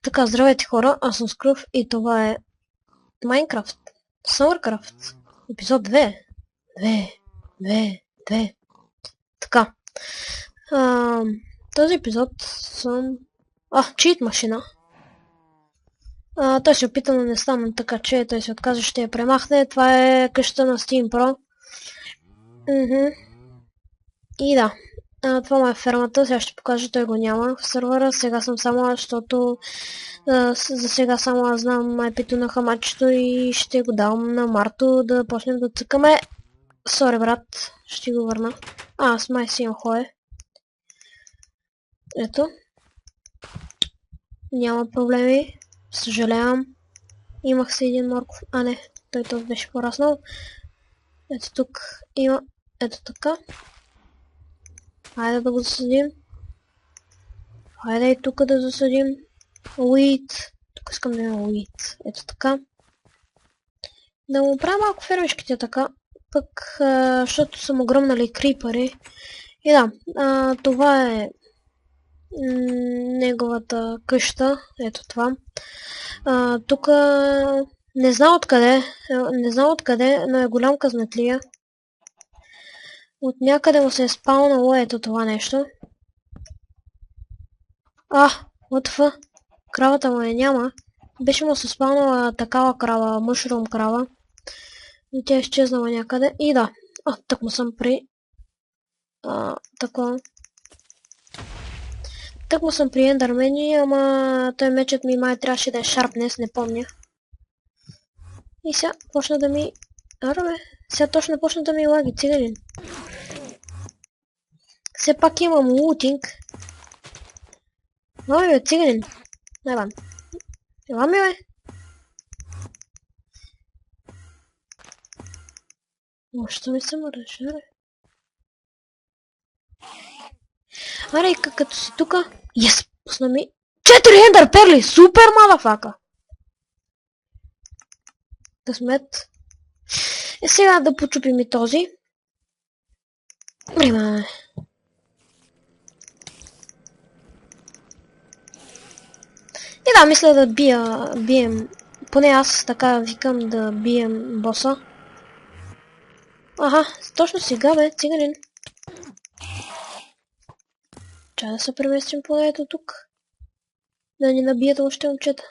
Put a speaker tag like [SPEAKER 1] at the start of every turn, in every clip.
[SPEAKER 1] Така, здравейте хора, аз съм Скръв и това е Minecraft, Summercraft, епизод 2. 2. Така, този епизод съм... чит машина. Той се опита, но не стана, така че той се отказа, ще я премахне. Това е къщата на Steam Pro. И да. Това му е фермата, сега ще покажа, той го няма в сървъра, сега съм само, защото за сега само аз знам IP-то на хамачето и ще го давам на Марто да почнем да цъкаме. Сори брат, ще го върна. Аз май си имам хое. Ето. Няма проблеми, съжалявам. Имах си един морков, не, той тук беше пораснал. Ето тук има, ето така. Хайде да го засадим. Хайде и тук да засадим. Уит. Тук искам да има уит. Ето така. Да му правя малко фермичките така. Пък, защото съм огромнали крипъри. И да, това е неговата къща. Ето това. Тук не знам откъде, но е голям късметлия. От някъде му се е спаунало ето това нещо. WTF? Кравата му няма. Беше му се спаунала такава крава, мъшрум крава. И тя е изчезнала някъде. И да. Так му съм при... такова. Так му съм при ендърмени, ама той мечът ми май трябваше да е шарпнес, не помня. И сега почна да ми... сега точно почна да ми лаги, циганин. Все пак имам лутинг. Ой, бе, циганин. Найбан. Ела ми, бе. Що ми се мърдаш, аре? Аре, като си тука... Yes! Пусна ми... 4 ендър перли! Супер, мадафака! Късмет. Сега да почупим и този. Време. И да, мисля да бием... Поне аз така викам да бием боса. Точно сега, бе, циганин. Чай да се преместим поне ето тук. Да ни набият още момчета.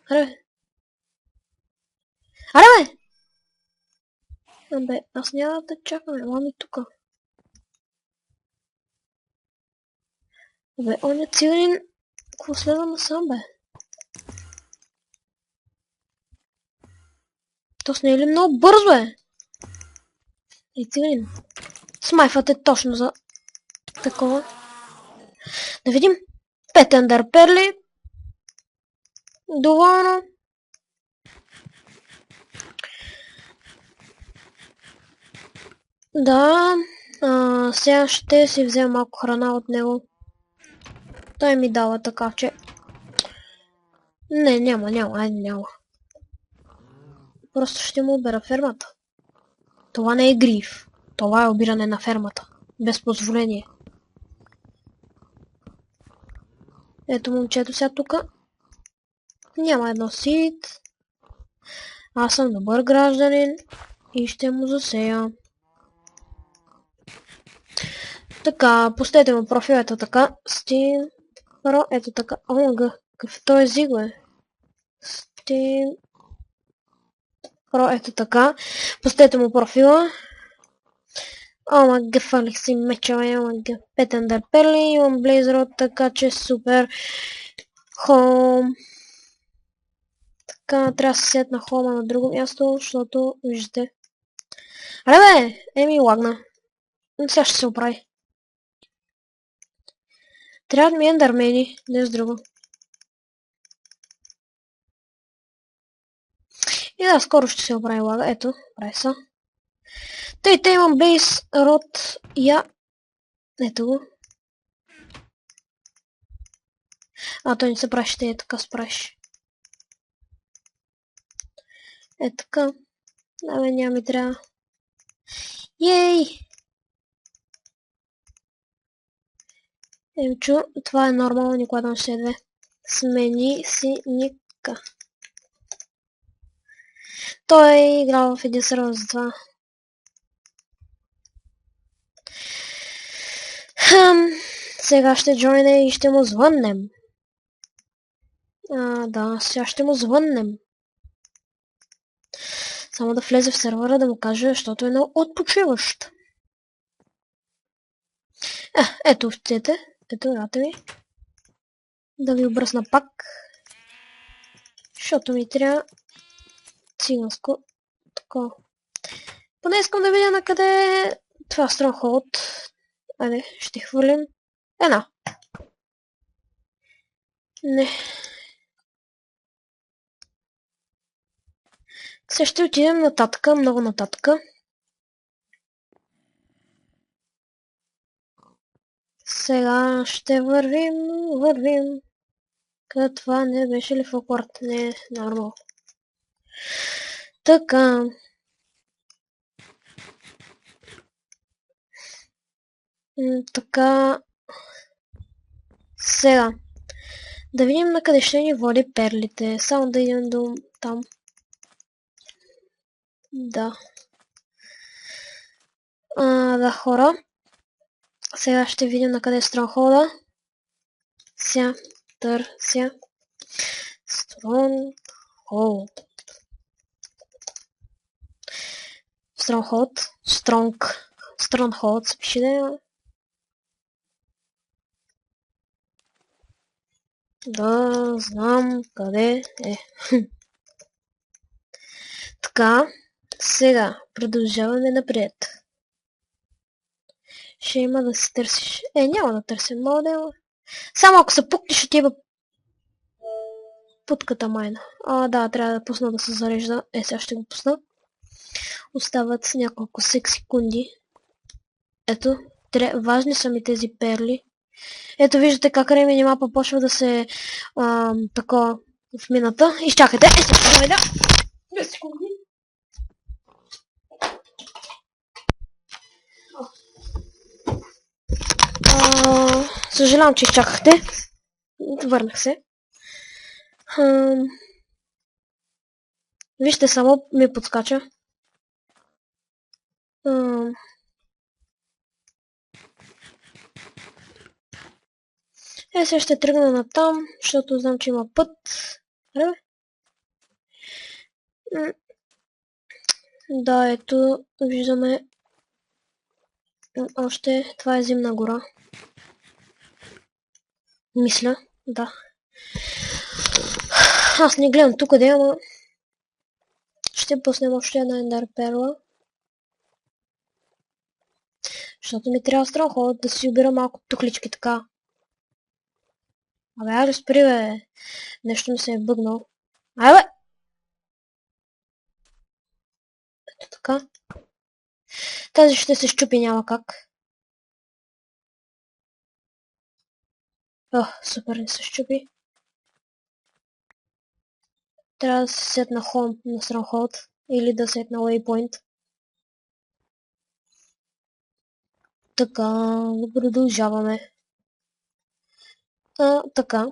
[SPEAKER 1] Аре, бе! Аз няма да чакам, ела ми тука. Бе, он е циганин. Какво следва насам, бе? То с не е ли много бързо, е? Ей, циганин. Смайфате точно за такова. Да видим. 5 ендър перли. Доволно. Да. Сега ще си взема малко храна от него. Той ми дава така, че... Не, няма. Просто ще му обера фермата. Това не е гриф. Това е обиране на фермата. Без позволение. Ето момчето сега тука. Няма едно сит. Аз съм добър гражданин. И ще му засея. Така, пустете му профил, ето така. Steam Pro, ето така. Какъв той език, бе? Steam Pro, ето така. Пустете му профила. Фалих си меча, имам 5 ендър перли, имам блейзър, така че супер. Хом. Така, трябва да се сетна хома на друго място, защото, виждате. Аре бе, ми лагна. Сега ще се оправи. Трябва да ми ендърмени, не с друго. И да, скоро ще се оправи лага. Ето, прави са. Тъй имам бейс род ето го. Той не се праща, те така спраш. Така. Абе, няма ми трябва. Ей! Емчу, това е нормално, никога да не се две. Смени си ника. Той е играл в един сервер за това. Сега ще джойне и ще му звъннем. Да, сега ще му звъннем. Само да влезе в сервера да му каже, защото е на отпочиващ. Ето втете. Ето, рата ми. Да ви обръсна пак. Защото ми трябва циганско. Така. Поне искам да видя на къде е това Stronghold. Айде, ще хвърлим. Една. Не. Сега ще отидем нататъка, много нататъка. Сега ще вървим. Къде това не беше ли фоквард? Не, нормално. Така. Така. Сега. Да видим на къде ще ни води перлите. Само да идем до там. Да. Да, хора. Сега ще видим на къде е Stronghold. Сега търся Stronghold. Stronghold се пише да знам къде е. Така, сега продължаваме напред. Ще има да се търсиш. Няма да търсим модел. Само ако се пукнеш, ще има путката майна. Да, трябва да пусна да се зарежда. Сега ще го пусна. Остават няколко секунди. Ето, важни са ми тези перли. Ето виждате как Ремини мапа почва да се такова в мината. Изчакайте. Да. 2 секунди. Съжалявам, че изчакахте. Върнах се. Вижте, само ми подскача. Сега ще тръгна на там, защото знам, че има път. Да, ето, виждаме още. Това е зимна гора. Мисля, да. Аз не гледам тук къде, ама ще пуснем още една Ender перла. Защото ми трябва Stronghold да си обира малко тухлички така. Абе, спри, бе. Нещо ми се е бъгнал. Бе! Ето така. Тази ще се щупи, няма как. Супер, не се щупи. Трябва да се сетна Home на Stronghold. Или да сетна Waypoint. Така, продължаваме. Така.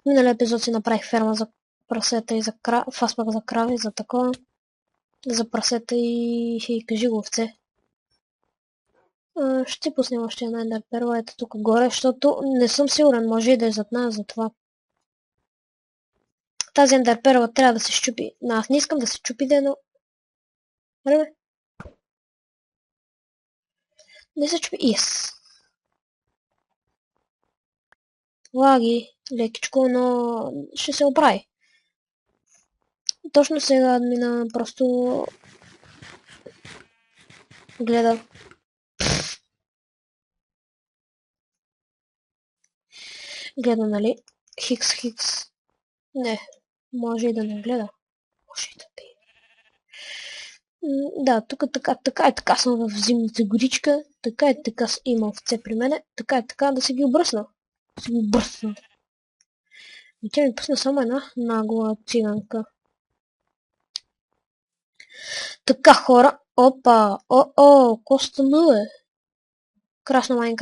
[SPEAKER 1] В миналия епизод си направих ферма за прасета и за фаспак за крави, за такова. За прасета и кажи го овце. Ще пуснем още една Ender перла, ето тук горе, защото не съм сигурен, може и да е зад нас, затова. Тази Ender перла трябва да се щупи. Аз не искам да се щупи, но... Време. Не се щупи. Yes. Лаги, лекичко, но ще се оправи. Точно сега админа просто гледа. Гледа, нали? Хикс. Не, може и да не гледа. Може и да пие. Да, тук така съм в зимната горичка. Така има овце при мене. Така да се ги обръсна. И тя ми пусна само една нагла циганка. Така, хора. Опа. Коста е. Красна Майнкрафт.